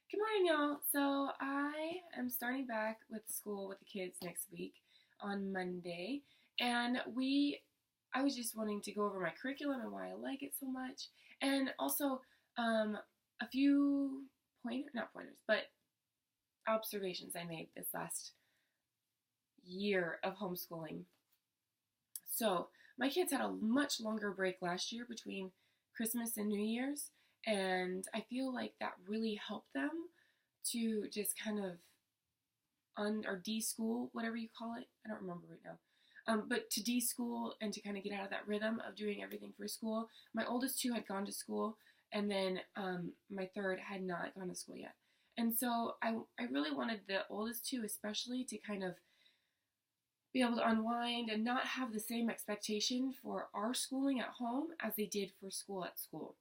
Good morning, y'all. So I am starting back with school with the kids next week on Monday, and I was just wanting to go over my curriculum and why I like it so much, and also um, a few not pointers, but observations I made this last year of homeschooling. So my kids had a much longer break last year between Christmas and New Year's, and I feel like that really helped them to just kind of or de-school, whatever you call it. I don't remember right now. But to de-school and to kind of get out of that rhythm of doing everything for school. My oldest two had gone to school, and then my third had not gone to school yet. And so I really wanted the oldest two especially to kind of be able to unwind and not have the same expectation for our schooling at home as they did for school at school.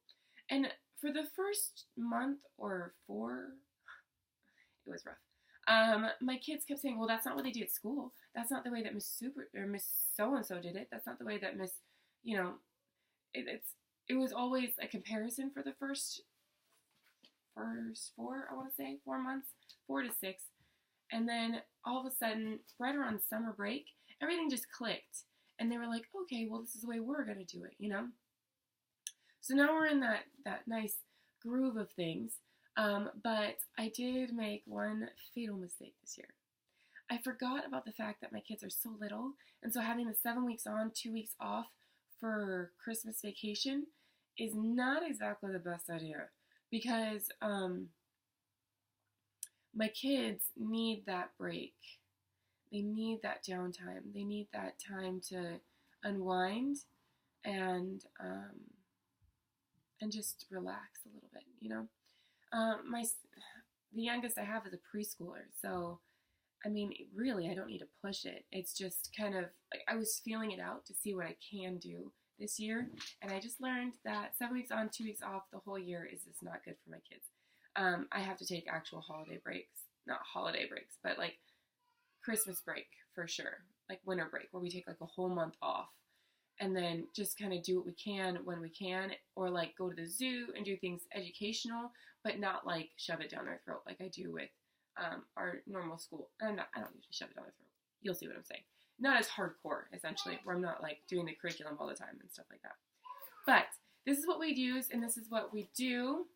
And for the first month or four, it was rough. My kids kept saying, "Well, that's not what they do at school. That's not the way that Miss Super or Miss So and So did it. That's not the way that Miss, you know." It was always a comparison for the first four, I want to say 4 months, 4 to 6, and then all of a sudden, right around summer break, everything just clicked, and they were like, "Okay, well, this is the way we're gonna do it." So now we're in that nice groove of things. But I did make one fatal mistake this year. I forgot about the fact that my kids are so little, and so having the 7 weeks on, 2 weeks off for Christmas vacation is not exactly the best idea because my kids need that break. They need that downtime. They need that time to unwind and just relax a little bit. The youngest I have is a preschooler, so I mean, really, I don't need to push it. It's just kind of like I was feeling it out to see what I can do this year, and I just learned that 7 weeks on, 2 weeks off the whole year is just not good for my kids. I have to take actual holiday breaks, not holiday breaks, but like Christmas break for sure, like winter break, where we take like a whole month off and then just kind of do what we can when we can, or like go to the zoo and do things educational, but not like shove it down their throat like I do with our normal school. I don't usually shove it down their throat. You'll see what I'm saying. Not as hardcore, essentially, where I'm not like doing the curriculum all the time and stuff like that. But this is what we use, and this is what we do.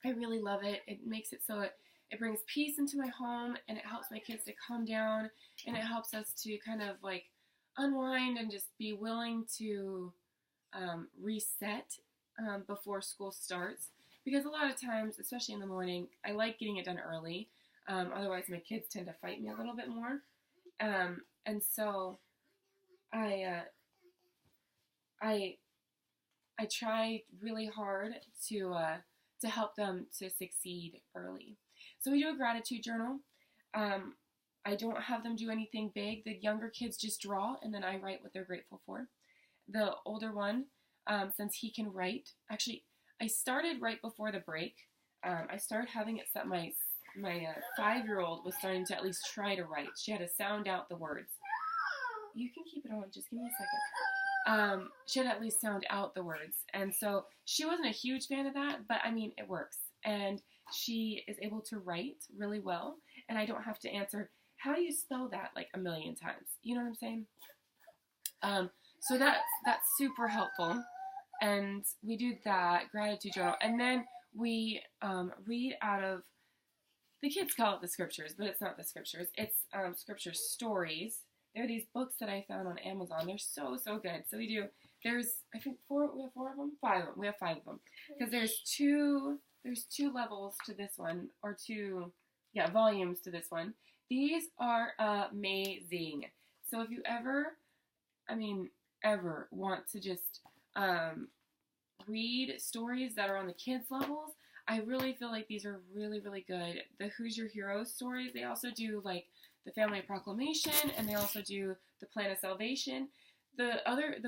I really love it. It makes it so it brings peace into my home, and it helps my kids to calm down, and it helps us to kind of like unwind and just be willing to reset before school starts. Because a lot of times, especially in the morning, I like getting it done early. Otherwise, my kids tend to fight me a little bit more. And so I try really hard to help them to succeed early. So we do a gratitude journal. I don't have them do anything big. The younger kids just draw, and then I write what they're grateful for. The older one, since he can write, actually, I started right before the break. I started having it set. My 5-year-old was starting to at least try to write. She had to sound out the words. You can keep it on. Just give me a second. She had to at least sound out the words. And so she wasn't a huge fan of that, but I mean, it works. And she is able to write really well. And I don't have to answer, how do you spell that, like a million times? You know what I'm saying? So that's super helpful. And we do that gratitude journal. And then we read out of, the kids call it the scriptures, but it's not the scriptures. It's scripture stories. They're these books that I found on Amazon. They're so, so good. So we have 4 of them? 5 of them. We have 5 of them. Because there's two levels to this one, or volumes to this one. These are amazing. So if you ever want to just read stories that are on the kids' levels, I really feel like these are really, really good. The Who's Your Hero stories, they also do like the Family Proclamation, and they also do the Plan of Salvation. The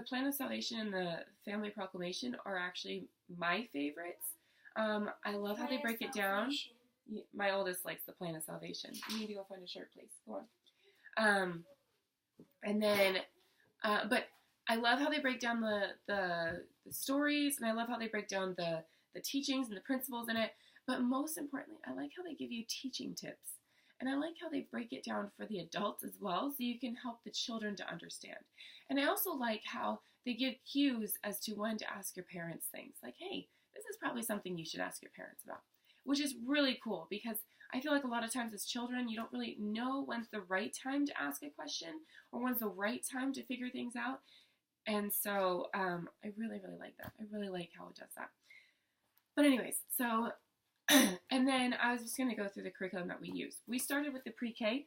Plan of Salvation and the Family Proclamation are actually my favorites. I love how they break it down. My oldest likes the Plan of Salvation. You need to go find a shirt, please. Go on. And then, but I love how they break down the stories, and I love how they break down the teachings and the principles in it. But most importantly, I like how they give you teaching tips. And I like how they break it down for the adults as well, so you can help the children to understand. And I also like how they give cues as to when to ask your parents things. Like, hey, this is probably something you should ask your parents about. Which is really cool, because I feel like a lot of times as children, you don't really know when's the right time to ask a question or when's the right time to figure things out. And so I really, really like that. I really like how it does that. But anyways, so, and then I was just going to go through the curriculum that we use. We started with the pre-K.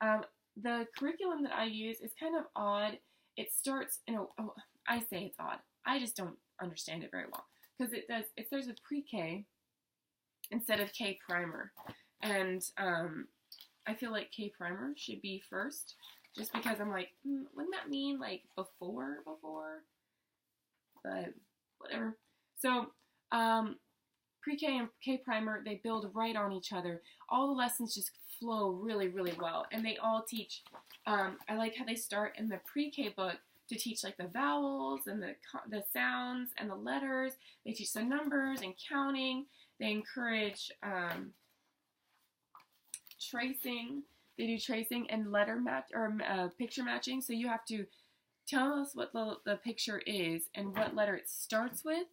The curriculum that I use is kind of odd. It starts, I say it's odd. I just don't understand it very well. Because it starts with pre-K instead of K primer. And I feel like K primer should be first. Just because I'm like, wouldn't that mean like before? But whatever. So, pre-K and K primer, they build right on each other. All the lessons just flow really, really well. And they all teach, I like how they start in the pre-K book to teach like the vowels and the sounds and the letters. They teach the numbers and counting. They encourage tracing. They do tracing and letter match or picture matching. So you have to tell us what the picture is and what letter it starts with.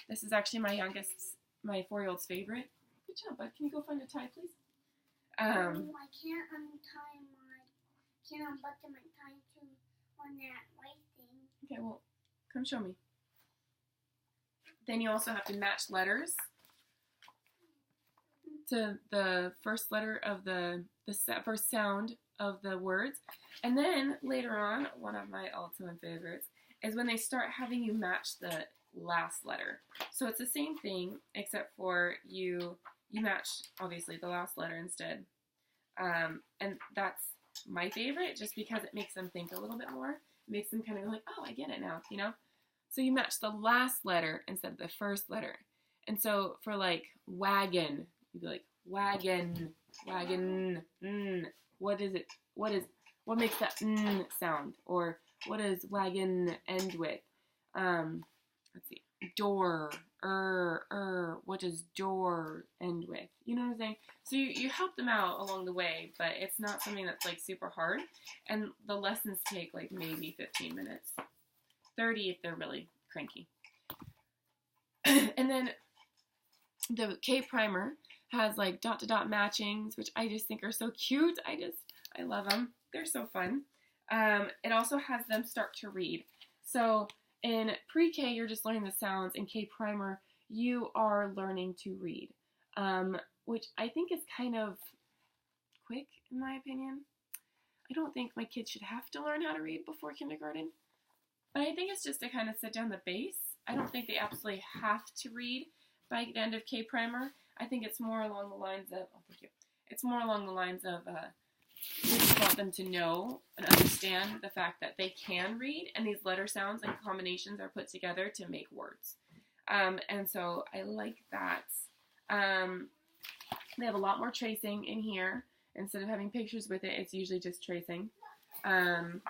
This is actually my 4-year-old's favorite. Good job, bud. Can you go find a tie, please? I can't unbutton my tie on that white thing. Okay, well, come show me. Then you also have to match letters to the first letter of the first sound of the words. And then later on, one of my ultimate favorites is when they start having you match the last letter. So it's the same thing, except for you match, obviously, the last letter instead. And that's my favorite, just because it makes them think a little bit more. It makes them kind of go like, oh, I get it now, So you match the last letter instead of the first letter. And so for like wagon, you'd be like, wagon, what is it? What makes that sound? Or what does wagon end with? Let's see, door, what does door end with? You know what I'm saying? So you help them out along the way, but it's not something that's like super hard. And the lessons take like maybe 15 minutes, 30 if they're really cranky. And then the K primer has like dot-to-dot matchings, which I just think are so cute. I love them. They're so fun. It also has them start to read. So in pre-K, you're just learning the sounds. In K primer, you are learning to read, which I think is kind of quick, in my opinion. I don't think my kids should have to learn how to read before kindergarten, but I think it's just to kind of set down the base. I don't think they absolutely have to read by the end of K primer. I think it's more along the lines of, we just want them to know and understand the fact that they can read, and these letter sounds and combinations are put together to make words. And so I like that. They have a lot more tracing in here. Instead of having pictures with it, it's usually just tracing. Oh,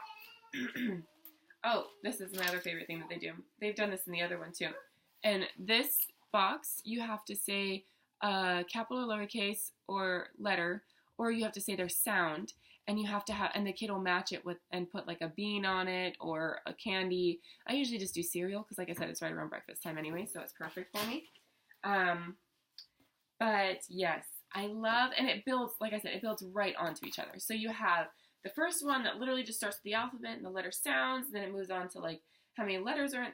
this is my other favorite thing that they do. They've done this in the other one too. In this box, you have to say capital or lowercase or letter, or you have to say their sound, and you have to and the kid will match it with and put like a bean on it or a candy. I usually just do cereal because, like I said, it's right around breakfast time anyway, so it's perfect for me. But yes, I love, and it builds, like I said, it builds right onto each other. So you have the first one that literally just starts with the alphabet and the letter sounds, then it moves on to like how many letters are in,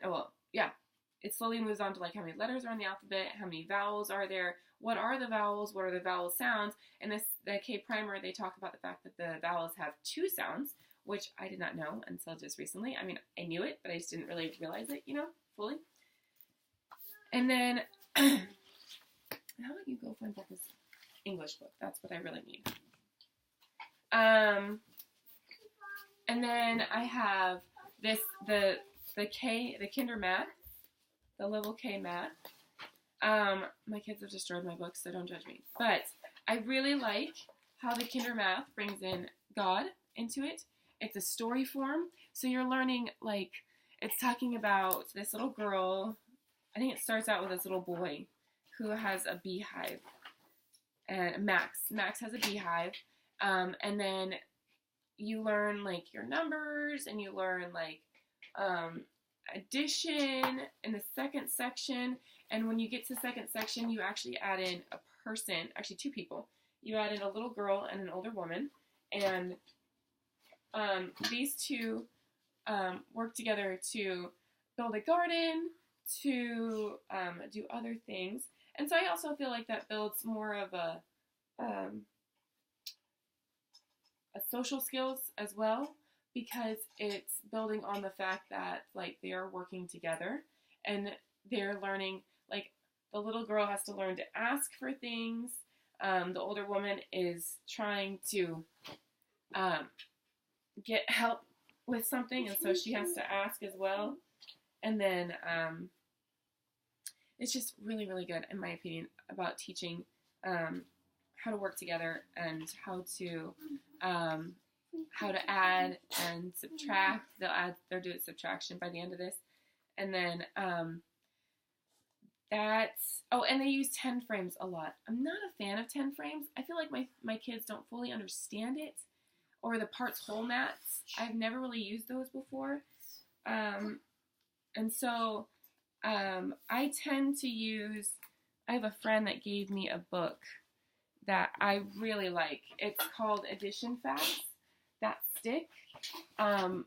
it slowly moves on to like how many letters are in the alphabet, how many vowels are there, what are the vowels, what are the vowel sounds. And the K primer, they talk about the fact that the vowels have 2 sounds, which I did not know until just recently. I mean, I knew it, but I just didn't really realize it, fully. And then, how about you go find this English book? That's what I really need. And then I have the Kinder Math, the level K math. My kids have destroyed my books, so don't judge me. But I really like how the Kinder Math brings in God into it. It's a story form, so you're learning, like, it's talking about this little girl. I think it starts out with this little boy who has a beehive, and Max has a beehive, and then you learn like your numbers, and you learn like addition in the second section. And when you get to the second section, you actually add in a person, actually two people. You add in a little girl and an older woman, and these two work together to build a garden, to do other things. And so I also feel like that builds more of a social skills as well, because it's building on the fact that like they are working together, and they're learning, like the little girl has to learn to ask for things. The older woman is trying to get help with something, and so she has to ask as well. And then it's just really, really good, in my opinion, about teaching how to work together, and how to add and subtract. They'll do subtraction by the end of this. And then and they use 10 frames a lot. I'm not a fan of 10 frames. I feel like my kids don't fully understand it, or the parts whole mats. I've never really used those before. And so I tend to use, I have a friend that gave me a book that I really like. It's called Addition Facts That Stick. And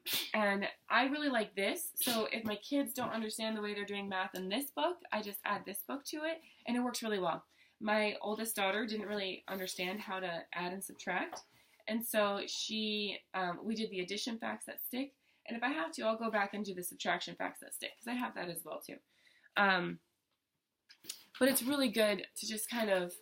I really like this. So if my kids don't understand the way they're doing math in this book, I just add this book to it, and it works really well. My oldest daughter didn't really understand how to add and subtract. And so we did the addition facts that stick. And if I have to, I'll go back and do the subtraction facts that stick, because I have that as well too. But it's really good to just kind of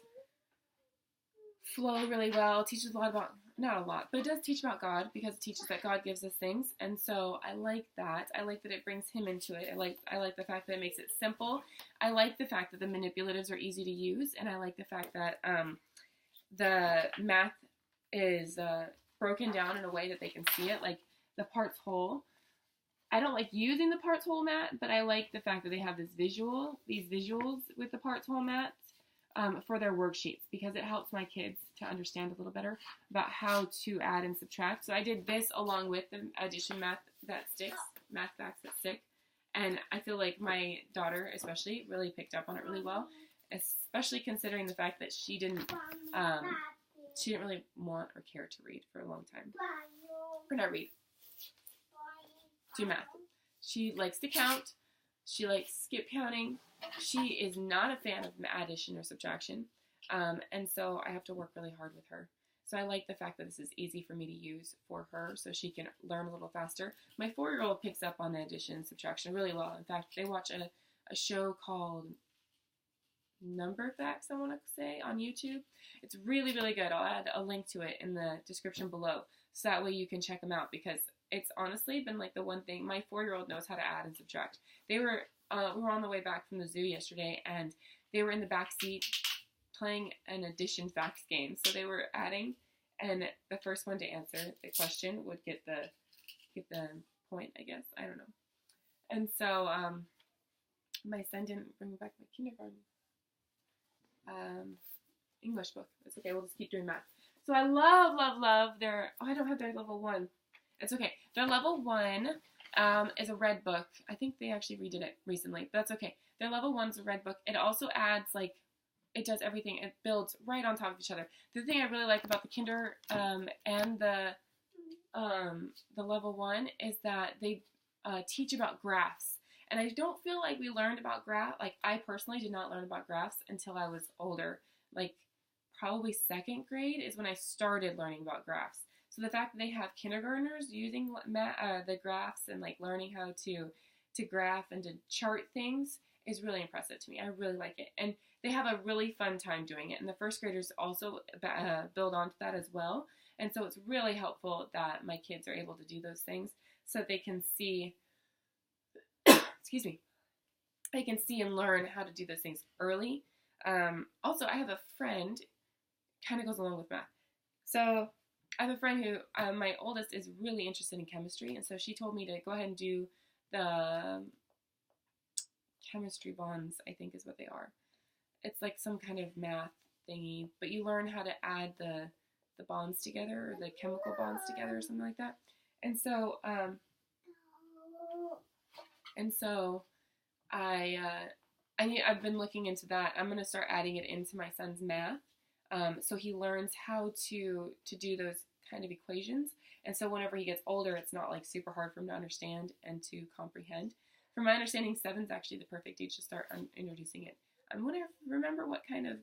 flow really well. It teaches a lot about, not a lot, but it does teach about God, because it teaches that God gives us things. And so I like that. I like that it brings him into it. I like the fact that it makes it simple. I like the fact that the manipulatives are easy to use. And I like the fact that the math is broken down in a way that they can see it, like the parts whole. I don't like using the parts whole mat, but I like the fact that they have these visuals with the parts whole mats for their worksheets, because it helps my kids to understand a little better about how to add and subtract. So I did this along with the addition math facts that stick, and I feel like my daughter especially really picked up on it really well, especially considering the fact that she didn't really want or care to read for a long time. Or not read. Do math. She likes to count. She likes skip counting. She is not a fan of addition or subtraction. And so I have to work really hard with her. So I like the fact that this is easy for me to use for her, so she can learn a little faster. My 4-year-old picks up on the addition and subtraction really well. In fact, they watch a show called Number Facts, I want to say, on YouTube. It's really, really good. I'll add a link to it in the description below, so that way you can check them out, because it's honestly been like the one thing. My 4-year-old knows how to add and subtract. We were on the way back from the zoo yesterday, and they were in the back seat playing an addition facts game. So they were adding, and the first one to answer the question would get the point, I guess. I don't know. And so my son didn't bring back my kindergarten English book. It's okay. We'll just keep doing math. So I love their, I don't have their level 1. It's okay. Their level 1 is a red book. I think they actually redid it recently, but that's okay. Their level 1's a red book. It also adds, like, it does everything. It builds right on top of each other. The thing I really like about the kinder and the level 1 is that they teach about graphs. And I don't feel like we learned about graphs. Like, I personally did not learn about graphs until I was older. Like, probably 2nd grade is when I started learning about graphs. So the fact that they have kindergartners using the graphs and like learning how to graph and to chart things is really impressive to me. I really like it. And they have a really fun time doing it. And the 1st graders also build onto that as well. And so it's really helpful that my kids are able to do those things so that they can see, excuse me, they can see and learn how to do those things early. Also, I have a friend, kind of goes along with math. So I have a friend who, my oldest is really interested in chemistry, and so she told me to go ahead and do the chemistry bonds, I think is what they are. it's like some kind of math thingy, but you learn how to add the bonds together, or the chemical bonds together, or something like that. And so I've been looking into that. I'm going to start adding it into my son's math, so he learns how to do those kind of equations. And so whenever he gets older, it's not like super hard for him to understand and to comprehend. From my understanding, 7's actually the perfect age to start introducing it. I'm going to remember what kind of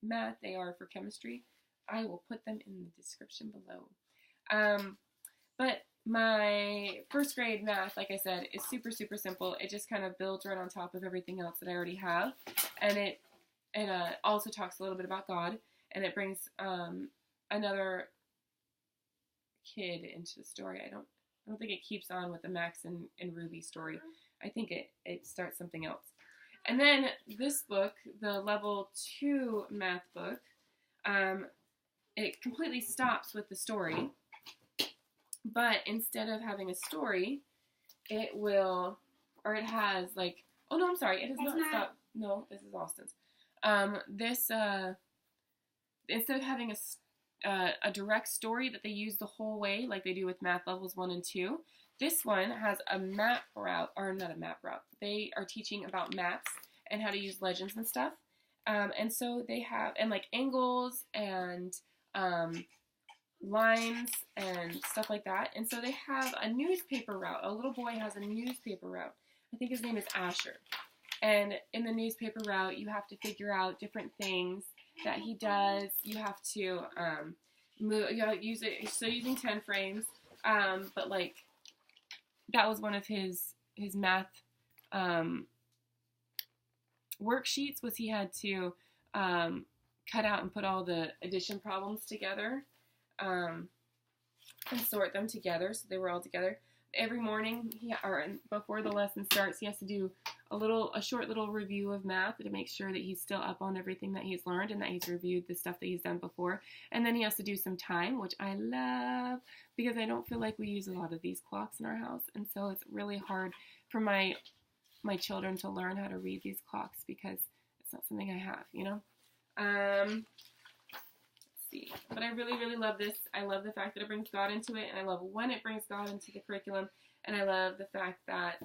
math they are for chemistry. I will put them in the description below. But my first grade math, like I said, is super, super simple. It just kind of builds right on top of everything else that I already have. And it also talks a little bit about God. And it brings another kid into the story. I don't think it keeps on with the Max and Ruby story. I think it starts something else. And then this book, the level 2 math book, it completely stops with the story. But instead of having a story, it has like, oh no, I'm sorry, it has not stopped. No, this is Austin's. Instead of having a direct story that they use the whole way, like they do with math levels 1 and 2, this one has a map route, or not a map route. They are teaching about maps and how to use legends and stuff. And so they have, and like angles and lines and stuff like that. And so they have a newspaper route. A little boy has a newspaper route. I think his name is Asher. And in the newspaper route, you have to figure out different things that he does. You have to move. You have to use it. So using 10 frames. But like that was one of his math worksheets. Was he had to cut out and put all the addition problems together. And sort them together so they were all together. Every morning, before the lesson starts, he has to do a short little review of math to make sure that he's still up on everything that he's learned and that he's reviewed the stuff that he's done before. And then he has to do some time, which I love because I don't feel like we use a lot of these clocks in our house, and so it's really hard for my children to learn how to read these clocks because it's not something I have, you know. But I really, really love this. I love the fact that it brings God into it, and I love when it brings God into the curriculum, and I love the fact that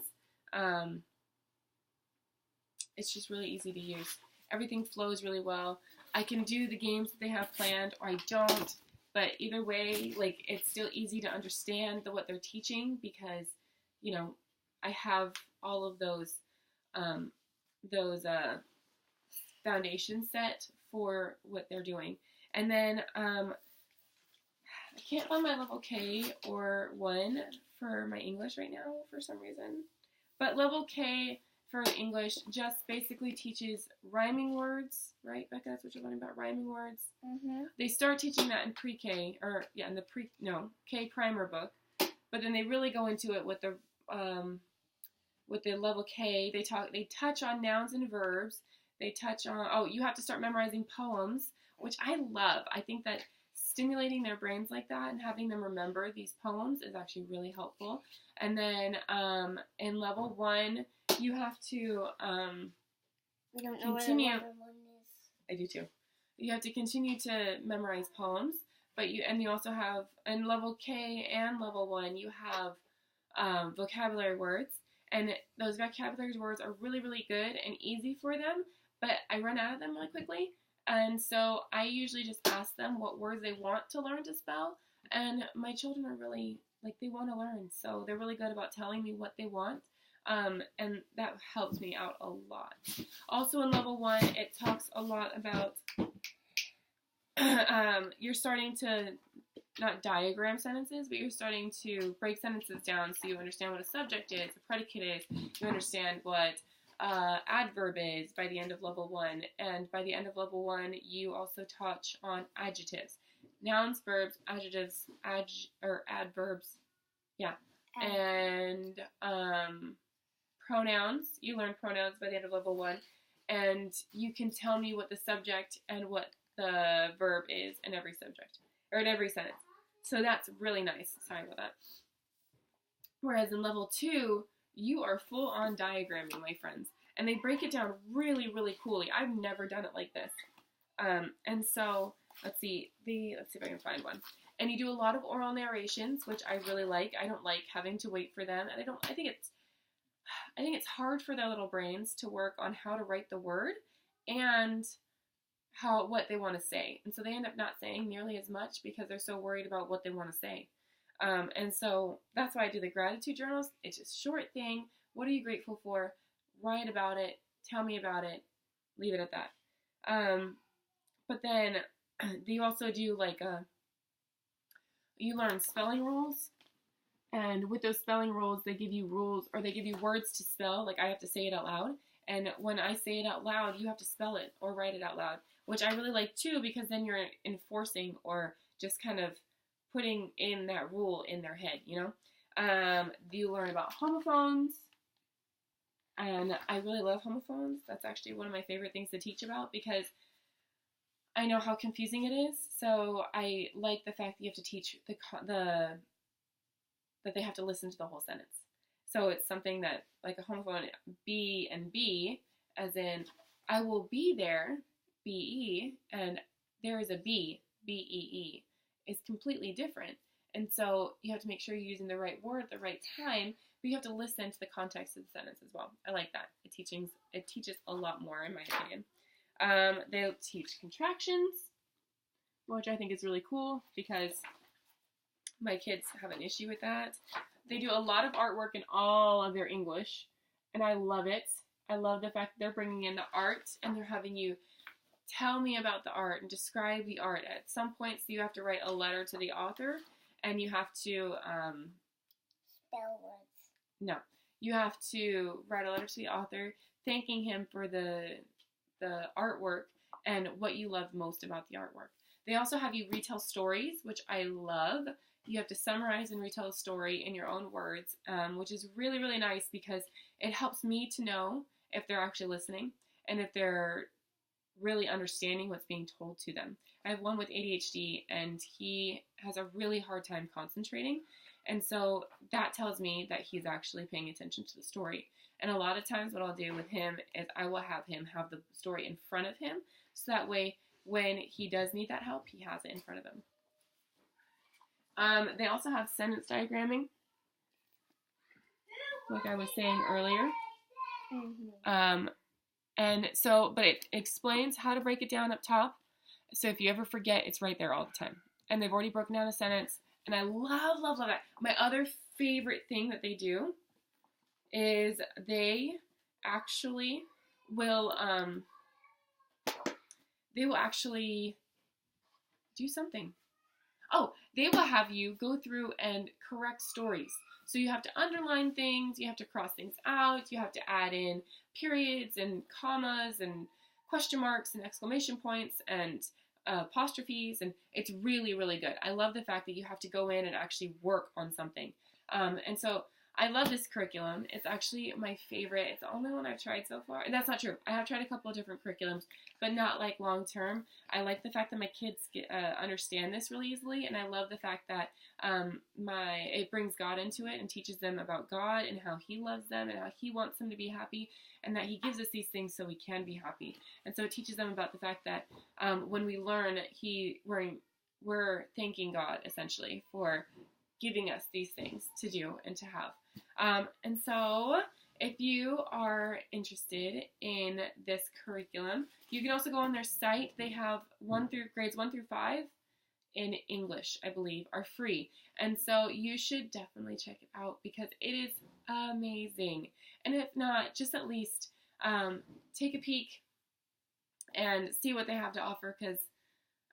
it's just really easy to use. Everything flows really well. I can do the games that they have planned, or I don't, but either way, like, it's still easy to understand what they're teaching because, you know, I have all of those foundations set for what they're doing. And then I can't find my level K or 1 for my English right now for some reason. But level K for English just basically teaches rhyming words, right, Becca? That's what you're learning about, rhyming words. Mm-hmm. They start teaching that in pre-K, in the K primer book. But then they really go into it with the level K. They touch on nouns and verbs. They touch on, you have to start memorizing poems, which I love. I think that stimulating their brains like that and having them remember these poems is actually really helpful. And then in level 1, you have to we don't know continue. What level 1 is. I do too. You have to continue to memorize poems, but you also have in level K and level 1 you have vocabulary words, and those vocabulary words are really, really good and easy for them. But I run out of them really quickly. And so I usually just ask them what words they want to learn to spell. And my children are really, they want to learn. So they're really good about telling me what they want. And that helps me out a lot. Also in level 1, it talks a lot about, you're starting to, not diagram sentences, but you're starting to break sentences down so you understand what a subject is, a predicate is, you understand what adverb is by the end of level 1, and by the end of level 1 you also touch on adjectives, nouns, verbs, adjectives, adverbs, and pronouns. You learn pronouns by the end of level 1, and you can tell me what the subject and what the verb is in every subject, or in every sentence. So that's really nice. Sorry about that. Whereas in level 2, you are full on diagramming, my friends. And they break it down really, really coolly. I've never done it like this. And so, let's see if I can find one. And you do a lot of oral narrations, which I really like. I don't like having to wait for them. And I think it's hard for their little brains to work on how to write the word and what they want to say. And so they end up not saying nearly as much because they're so worried about what they want to say. And so that's why I do the gratitude journals. It's just a short thing. What are you grateful for? Write about it. Tell me about it. Leave it at that. But then you also do you learn spelling rules. And with those spelling rules, they give you rules, or they give you words to spell. Like I have to say it out loud. And when I say it out loud, you have to spell it or write it out loud, which I really like too, because then you're enforcing or just kind of putting in that rule in their head, you know? You learn about homophones. And I really love homophones. That's actually one of my favorite things to teach about because I know how confusing it is. So I like the fact that you have to teach that they have to listen to the whole sentence. So it's something that, like a homophone, be and be, as in, I will be there, B-E, and there is a B, B-E-E, is completely different. And so you have to make sure you're using the right word at the right time, but you have to listen to the context of the sentence as well. I like that. It teaches a lot more, in my opinion. They'll teach contractions, which I think is really cool because my kids have an issue with that. They do a lot of artwork in all of their English, and I love it. I love the fact that they're bringing in the art, and they're having you tell me about the art and describe the art. At some points, you have to write a letter to the author, and you have to Spell words. No, you have to write a letter to the author, thanking him for the artwork and what you love most about the artwork. They also have you retell stories, which I love. You have to summarize and retell a story in your own words, which is really, really nice because it helps me to know if they're actually listening and if they're really understanding what's being told to them. I have one with ADHD, and he has a really hard time concentrating, and so that tells me that he's actually paying attention to the story. And a lot of times what I'll do with him is I will have him have the story in front of him, so that way when he does need that help, he has it in front of him. They also have sentence diagramming, like I was saying earlier. And so, but it explains how to break it down up top. So if you ever forget, it's right there all the time. And they've already broken down a sentence. And I love, love, love that. My other favorite thing that they do is they actually will do something. Oh, they will have you go through and correct stories. So you have to underline things, you have to cross things out, you have to add in periods and commas and question marks and exclamation points and apostrophes, and it's really, really good. I love the fact that you have to go in and actually work on something. And so I love this curriculum. It's actually my favorite. It's the only one I've tried so far. And that's not true. I have tried a couple of different curriculums, but not like long term. I like the fact that my kids understand this really easily, and I love the fact that it brings God into it and teaches them about God and how He loves them and how He wants them to be happy, and that He gives us these things so we can be happy. And so it teaches them about the fact that when we learn, we're thanking God essentially for giving us these things to do and to have. And so if you are interested in this curriculum, you can also go on their site. They have grades 1 through 5 in English, I believe, are free. And so you should definitely check it out because it is amazing. And if not, just at least take a peek and see what they have to offer, because,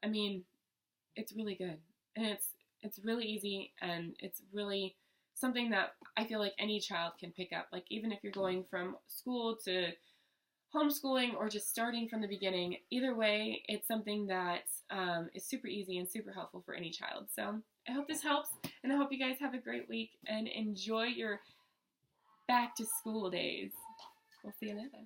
I mean, it's really good. And it's really easy, and it's really something that I feel like any child can pick up. Like, even if you're going from school to homeschooling or just starting from the beginning, either way, it's something that is super easy and super helpful for any child. So I hope this helps, and I hope you guys have a great week and enjoy your back to school days. We'll see you later.